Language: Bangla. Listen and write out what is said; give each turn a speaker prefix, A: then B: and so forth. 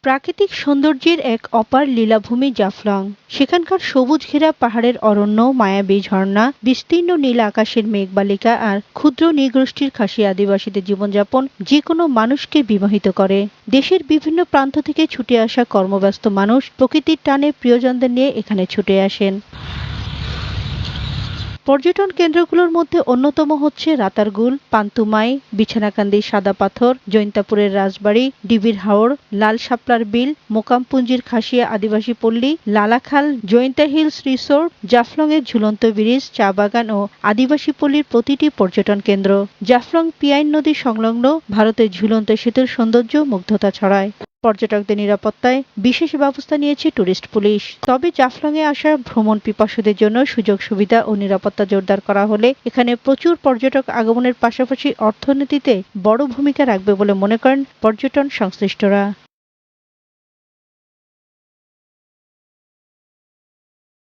A: প্রাকৃতিক সৌন্দর্যের এক অপার লীলাভূমি জাফলং। সেখানকার সবুজ ঘেরা পাহাড়ের অরণ্য, মায়াবী ঝর্ণা, বিস্তীর্ণ নীল আকাশের মেঘবালিকা আর ক্ষুদ্র নৃগোষ্ঠীর খাসি আদিবাসীদের জীবনযাপন যে কোনো মানুষকে বিমোহিত করে। দেশের বিভিন্ন প্রান্ত থেকে ছুটে আসা কর্মব্যস্ত মানুষ প্রকৃতির টানে প্রিয়জনদের নিয়ে এখানে ছুটে আসেন। পর্যটন কেন্দ্রগুলোর মধ্যে অন্যতম হচ্ছে রাতারগুল, পান্তুমাই, বিছানাকান্দির সাদা পাথর, জৈন্তাপুরের রাজবাড়ি, ডিবির হাওর, লাল শাপলার বিল, মোকামপুঞ্জির খাসিয়া আদিবাসী পল্লী, লালাখাল, জৈন্তা হিলস রিসোর্ট, জাফলংয়ের ঝুলন্ত ব্রিজ, চা বাগান ও আদিবাসী পল্লীর প্রতিটি পর্যটন কেন্দ্র। জাফলং পিয়াইন নদী সংলগ্ন ভারতের ঝুলন্ত সেতুর সৌন্দর্য মুগ্ধতা ছড়ায়। পর্যটকদের নিরাপত্তায় বিশেষ ব্যবস্থা নিয়েছে টুরিস্ট পুলিশ। তবে জাফলংয়ে আসা ভ্রমণ পিপাসুদের জন্য সুযোগ সুবিধা ও নিরাপত্তা জোরদার করা হলে এখানে প্রচুর পর্যটক আগমনের পাশাপাশি অর্থনীতিতে বড় ভূমিকা রাখবে বলে মনে করেন পর্যটন সংশ্লিষ্টরা।